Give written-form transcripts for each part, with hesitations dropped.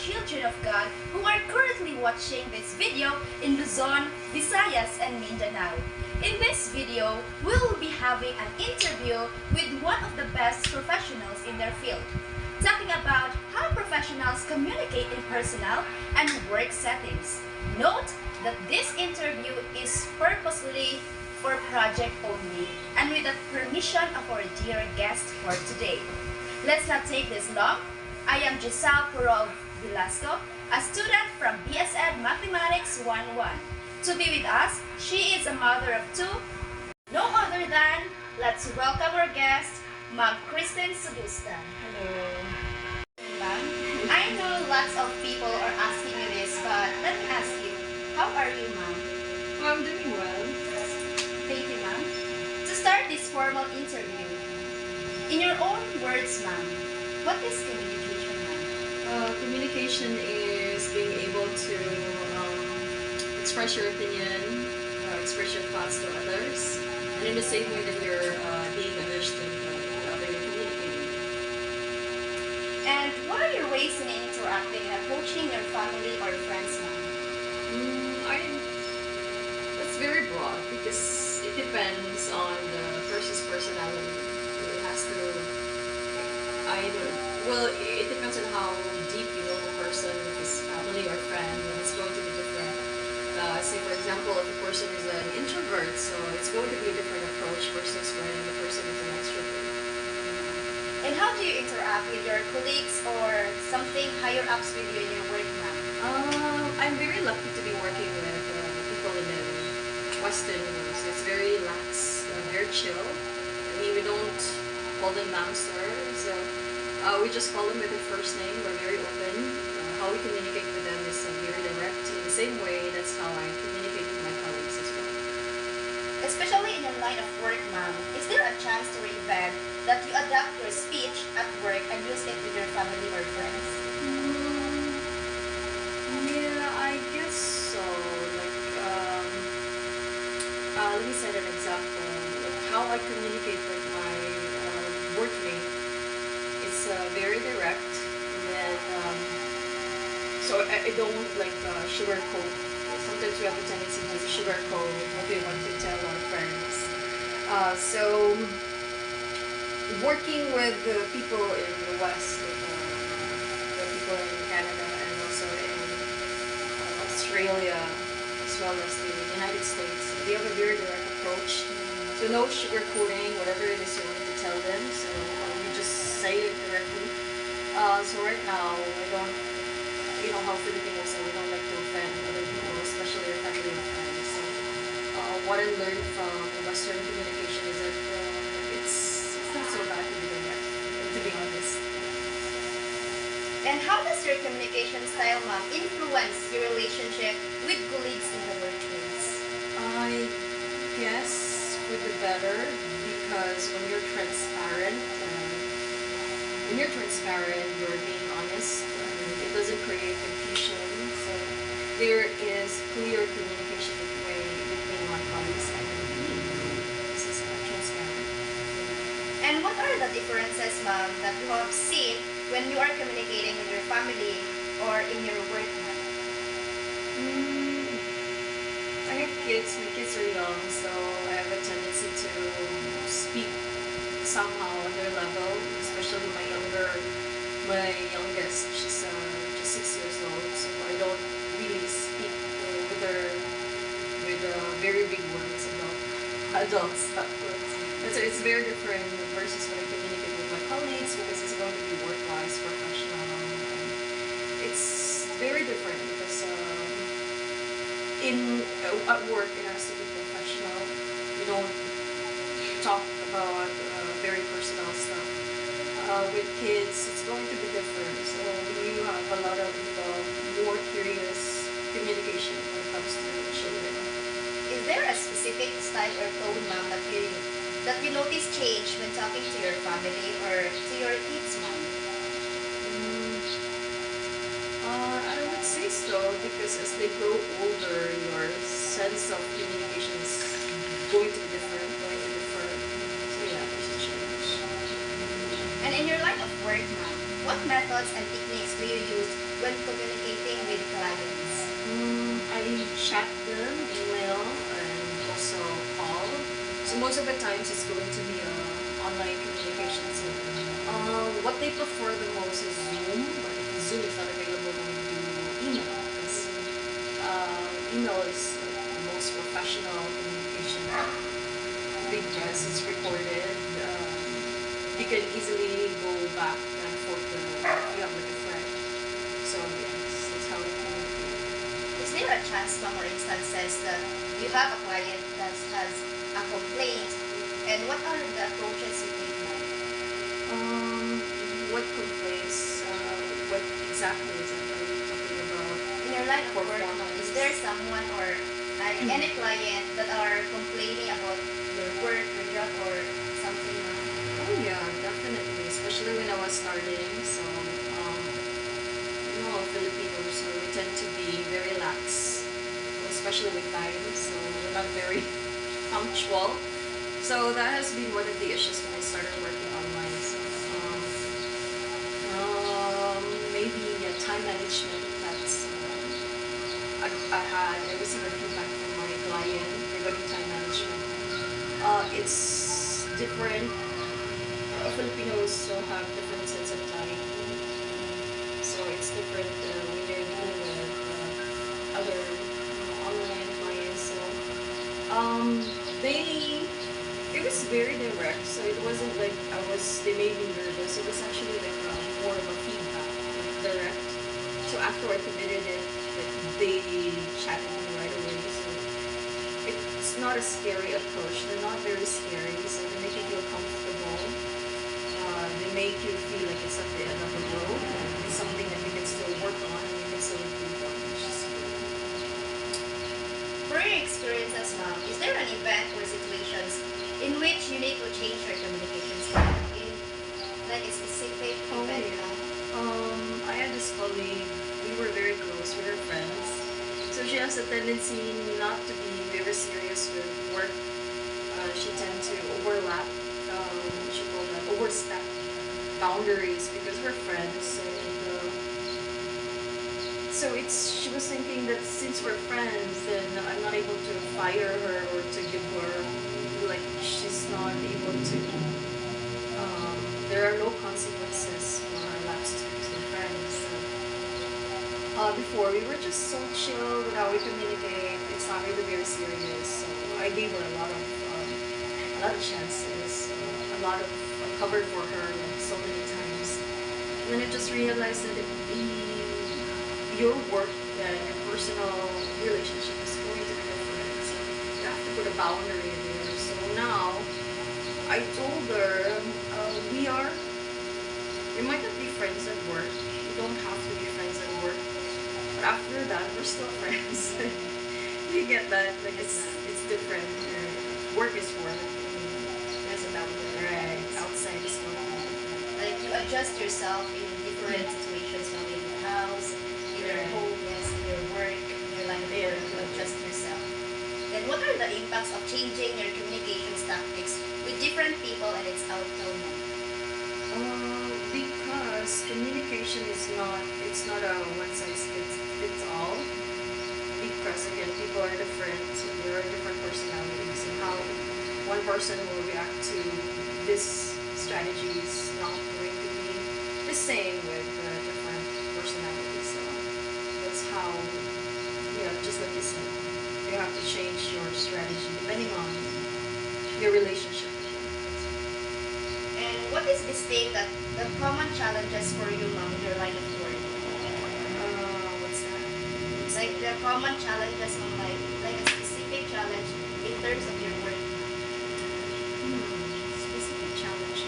children of God who are currently watching this video in Luzon, Visayas, and Mindanao. In this video, we will be having an interview with one of the best professionals in their field, talking about how professionals communicate in personal and work settings. Note that this interview is purposely for project only and with the permission of our dear guest for today. Let's not take this long. I am Giselle Purov Velasco, a student from BSED Mathematics 101. To be with us, she is a mother of two, no other than, let's welcome our guest, Ma'am Kristen Sudusta. Hello. Ma'am, I know lots of people are asking you this, but let me ask you, how are you, ma'am? I'm doing well. Thank you, ma'am. To start this formal interview, in your own words, ma'am, what is communication, ma'am? Communication is being able to express your opinion, express your thoughts to others, and in the same way that you're being understood by the other you're communicating. And what are your ways in interacting and approaching your family or friends, ma'am? That's very broad because it depends on the person's personality. It has to it depends on how deep you know the person, if it's family or friend, and it's going to be different. Say for example, if a person is an introvert, so it's going to be a different approach versus when the person is an extrovert. And how do you interact with your colleagues or something higher ups with you in your work, ma'am? I'm very lucky to be working with people in the Western world. So it's very lax, very chill. I mean, we don't call them ma'am, sir. So we just call them with their first name. We're very open. How we communicate with them is very direct. In the same way, that's how I communicate with my colleagues as well. Especially in your line of work, ma'am, is there a chance to reinvent that you adapt your speech at work and use it with your family or friends? Yeah, I guess so. Let me set an example. Like how I communicate with my workmate. It's very direct, and then so I don't like sugarcoat. Sometimes we have a tendency to sugarcoat what we want to tell our friends. So working with the people in the West, like, the people in Canada and also in Australia, as well as the United States, they have a very direct approach. So no sugarcoating, whatever it is you want to tell them. So you just say it directly. So right now, I don't, you know how Filipinos are, we don't like to offend other people, especially our family and friends. So what I learned from Western communication is that it's not so bad to be direct, to be honest. And how does your communication style, ma'am, influence your relationship with colleagues in the workplace? I guess for the better, because when you're transparent, you're being honest. It doesn't create confusion. So there is clear communication between my colleagues and me. This is transparent. And what are the differences, ma'am, that you have seen when you are communicating with your family or in your work, ma'am? I have kids. My kids are young, so I have a tendency to speak somehow on their level, especially my youngest. She's just 6 years old, so I don't really speak with very big words about adult stuff. And so it's very different versus when I communicate with my colleagues, because it's going to be work-wise, professional. It's very different because at work it has to be professional. You don't talk about very personal stuff. With kids, it's going to be different. So you have a lot of more curious communication when it comes to children. Is there a specific style or tone, ma'am, that you notice change when talking to your family or to your kids, ma'am? I would say so, because as they grow older, your sense of communication is going to be different, going to differ. So yeah, there's a change. And in your line of work, ma'am, what methods and techniques do you use when communicating with clients? I chat them, email, and also call. So most of the times it's going to be online communication. So what they prefer the most is Zoom, but if Zoom is not available, then we do email. Because email is like the most professional communication because it's recorded. You can easily go back and forth if you have like a friend. So yes, that's how we communicate. Is there a chance, ma'am, or instances that you have a client that has a complaint, and what are the approaches you take, ma'am? What complaints? What exactly is it? Are you talking about? In your line of work, ma'am, performance? is there someone or any client that are complaining about your work, your job, or something, ma'am? Oh yeah, definitely. Especially when I was starting. So, Filipinos, so we tend to be very lax, especially with time. So we're not very punctual. So that has been one of the issues when I started working online. So, maybe time management. That's I received a feedback from my client regarding time management. It's different. Filipinos have different sense of time, so it's different when you're dealing with other online clients. So it was very direct. So it wasn't like they made me nervous. It was actually like more of a feedback, like direct. So after I committed it, like, they chatted me right away. So it's not a scary approach. They're not very scary. So they make you feel comfortable. They make you feel like it's at the end of the road, and it's something that you can still work on and you can still improve on, which is good. For your experiences, ma'am, is there an event or situations in which you need to change your communication style in like a specific event, ma'am? I had this colleague. We were very close. We were friends. So she has a tendency not to be very serious with work. She tends to overlap. She called that overstep boundaries because we're friends, and so she was thinking that since we're friends, then I'm not able to fire her or to give her, like, she's not able to. There are no consequences for our last two friends. Before we were just so chill with how we communicate. It's not really very serious. So I gave her a lot of chances. A lot of covered for her like so many times. And then I just realized that your work and your personal relationship is going to be different. So you have to put a boundary there. So now I told her we might not be friends at work. We don't have to be friends at work. But after that, we're still friends. You get that? Like it's different. Work is work. There's a boundary. Right. Outside is work. Like you adjust yourself in different situations, maybe in your house, in your home, yes, in your work, in your line of work, you adjust yourself. Then what are the impacts of changing your communications tactics with different people and its outcome? Because communication is not a one size fits all. Because again, people are different, so there are different personalities, and how one person will react to this strategy is not going to be the same with different personalities. So that's how, just like you said, you have to change your strategy depending on your relationship. And what is this thing that the common challenges for you, ma'am, in your line of work? What's that? Like the common challenges on like a specific challenge in terms of your work. Specific challenge.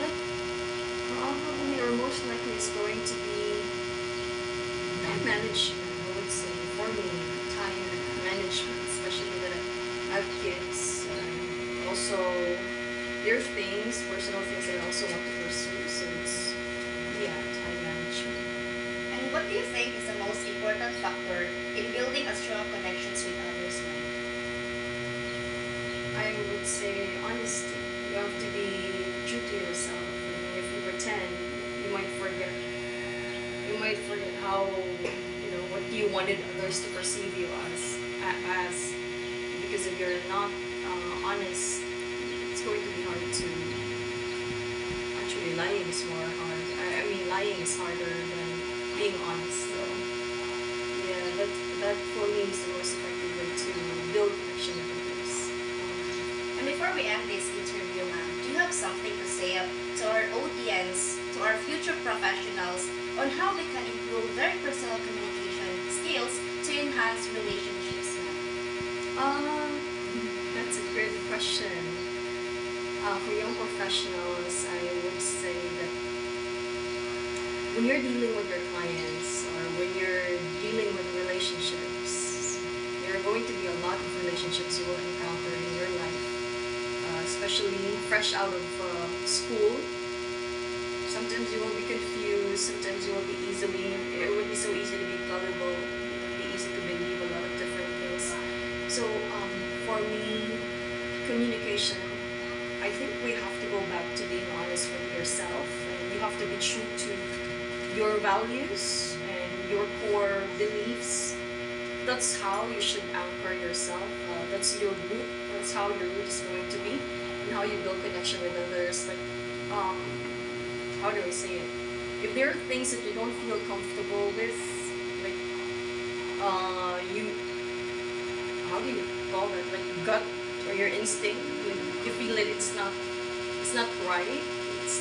Like probably or most likely is going to be time management. I would say for me, time management, especially that I have kids. Also, there are things, personal things that I also want to pursue. So it's time management. And what do you think is the most important factor in building a strong connections with others, ma'am? I I would say honesty. You have to be true to yourself. I mean, if you pretend, you might forget. You might forget how, what you wanted others to perceive you as. Because if you're not honest, it's going to be hard to. Actually, lying is more hard. I mean, lying is harder than being honest. So, yeah, that for me is the most effective way to build connection with others. And before we end this interview, ma'am, do you have something to say to our audience, to our future professionals, on how they can improve their personal communication skills to enhance relationships, ma'am? That's a great question. For young professionals, I would say that when you're dealing with your clients or when you're dealing with relationships, there are going to be a lot of relationships you will encounter in your life, especially fresh out of school. Sometimes you will be confused, sometimes you will be it would be so easy to be gullible, it would be easy to believe a lot of different things. So for me, communication, I think we have to go back to being honest with yourself, and you have to be true to your values and your core beliefs. That's how you should anchor yourself. That's your root. That's how your root is going to be, and how you build connection with others. Like, how do I say it? If there are things that you don't feel comfortable with, like, how do you call it? Like gut or your instinct. You feel that it's not right. It's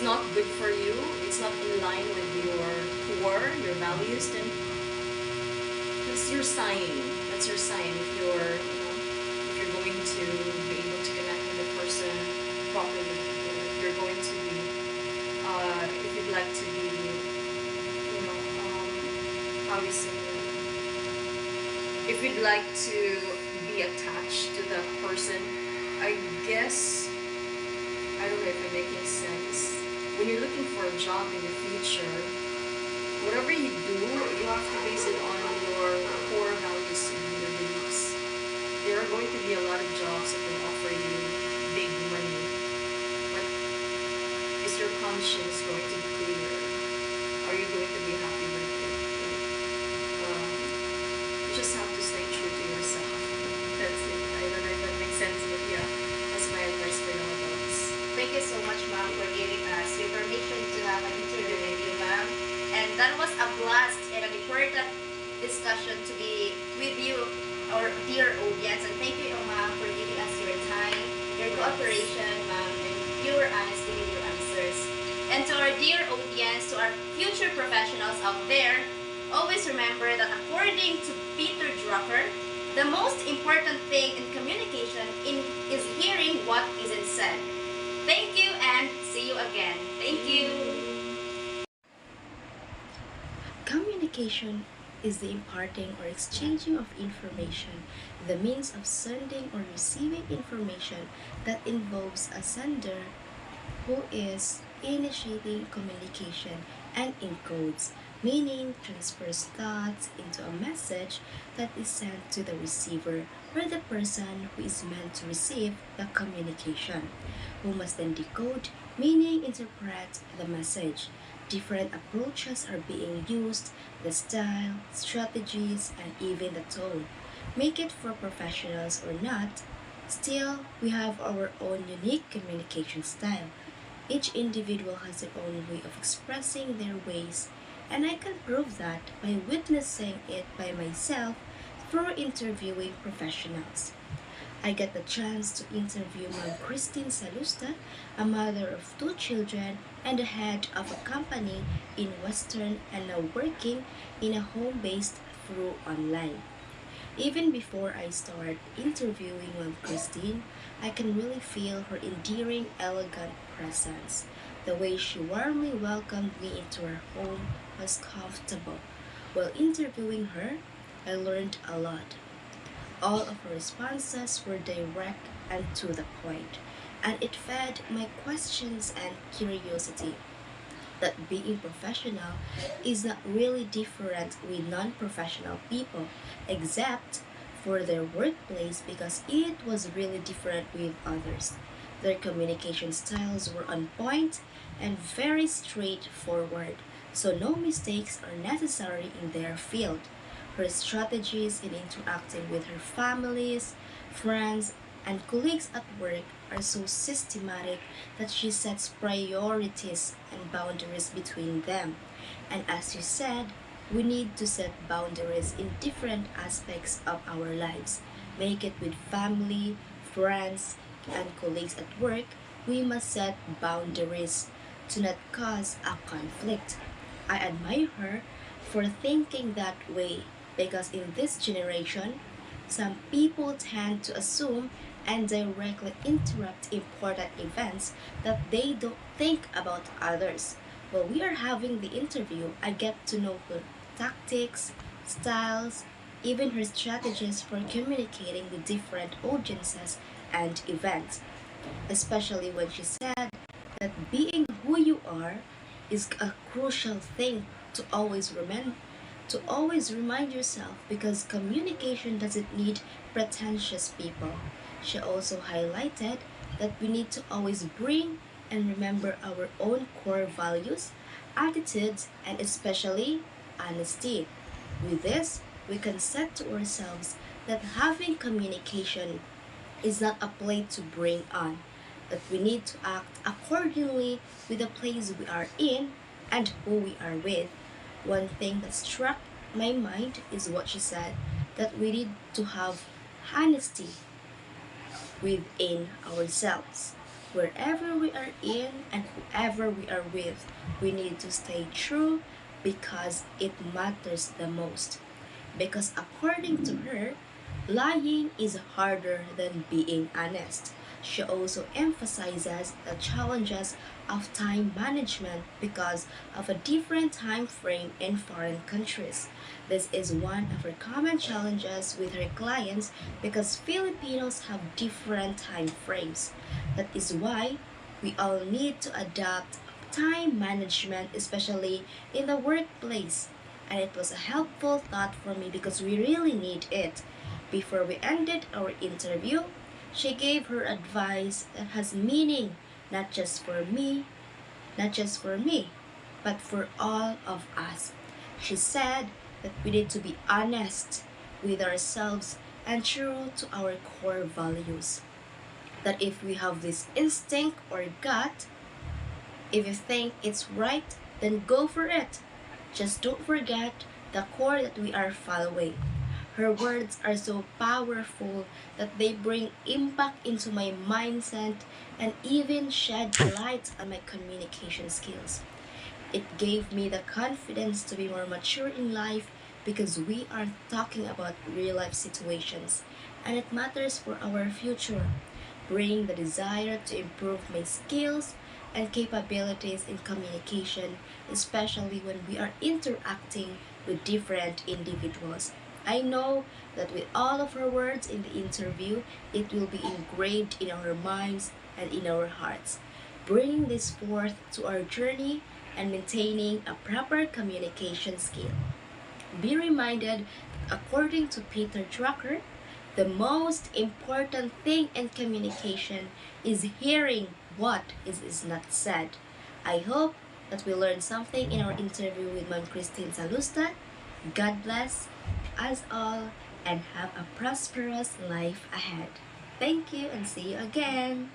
not good for you. It's not in line with your core, your values. Then that's your sign. That's your sign. If you're going to be able to connect with the person properly, if you're going to be, if you'd like to be, how do you say it? If you'd like to be attached to that person, I guess, I don't know if I'm making sense. When you're looking for a job in the future, whatever you do, you have to base it on your core values and your beliefs. There are going to be a lot of jobs that can offer you big money, but is your conscience going to be clear? Are you going to be happy with it? You just have to stay true to yourself. That's it. I don't know if that makes sense, but yeah, that's my advice for young adults. Thank you so much, ma'am, for giving us your permission to have an interview with you, ma'am. And that was a blast and an important discussion to be with you, our dear audience. And thank you, ma'am, for giving us your time, your cooperation, ma'am, and pure honesty with your answers. And to our dear audience, to our future professionals out there, always remember that according to Peter Drucker, the most important thing in communication is hearing what isn't said. Thank you and see you again. Thank you. Communication is the imparting or exchanging of information, the means of sending or receiving information that involves a sender who is initiating communication and encodes, meaning transfers thoughts into a message that is sent to the receiver or the person who is meant to receive the communication, who must then decode, meaning interpret the message. Different approaches are being used, the style, strategies, and even the tone. Make it for professionals or not, still, we have our own unique communication style. Each individual has their own way of expressing their ways, and I can prove that by witnessing it by myself through interviewing professionals. I got the chance to interview Ma'am Christine Salusta, a mother of 2 children and the head of a company in Western and now working in a home-based through online. Even before I start interviewing Ma'am Christine, I can really feel her endearing, elegant presence. The way she warmly welcomed me into her home was comfortable. While interviewing her, I learned a lot. All of her responses were direct and to the point, and it fed my questions and curiosity. That being professional is not really different with non-professional people, except for their workplace because it was really different with others. Their communication styles were on point and very straightforward, so no mistakes are necessary in their field. Her strategies in interacting with her families, friends, and colleagues at work are so systematic that she sets priorities and boundaries between them. And as you said, we need to set boundaries in different aspects of our lives. Make it with family, friends, and colleagues at work. We must set boundaries to not cause a conflict. I admire her for thinking that way because in this generation, some people tend to assume and directly interrupt important events that they don't think about others. While we are having the interview, I get to know her tactics, styles, even her strategies for communicating with different audiences and events, especially when she said that being who you are is a crucial thing to always remind yourself because communication doesn't need pretentious people. She also highlighted that we need to always bring and remember our own core values, attitudes, and especially honesty. With this, we can set to ourselves that having communication is not a plate to bring on, but we need to act accordingly with the place we are in and who we are with. One thing that struck my mind is what she said that we need to have honesty within ourselves. Wherever we are in and whoever we are with, we need to stay true because it matters the most. Because according to her, lying is harder than being honest. She also emphasizes the challenges of time management because of a different time frame in foreign countries. This is one of her common challenges with her clients because Filipinos have different time frames. That is why we all need to adapt time management, especially in the workplace. And it was a helpful thought for me because we really need it. Before we ended our interview, she gave her advice that has meaning not just for me, but for all of us. She said that we need to be honest with ourselves and true to our core values. That if we have this instinct or gut, if you think it's right, then go for it. Just don't forget the core that we are following. Her words are so powerful that they bring impact into my mindset and even shed light on my communication skills. It gave me the confidence to be more mature in life because we are talking about real life situations and it matters for our future. Bring the desire to improve my skills and capabilities in communication, especially when we are interacting with different individuals. I know that with all of her words in the interview, it will be engraved in our minds and in our hearts. Bringing this forth to our journey and maintaining a proper communication skill. Be reminded, according to Peter Drucker, the most important thing in communication is hearing what is not said. I hope that we learned something in our interview with Ma'am Christine Salusta. God bless us all and have a prosperous life ahead. Thank you and see you again.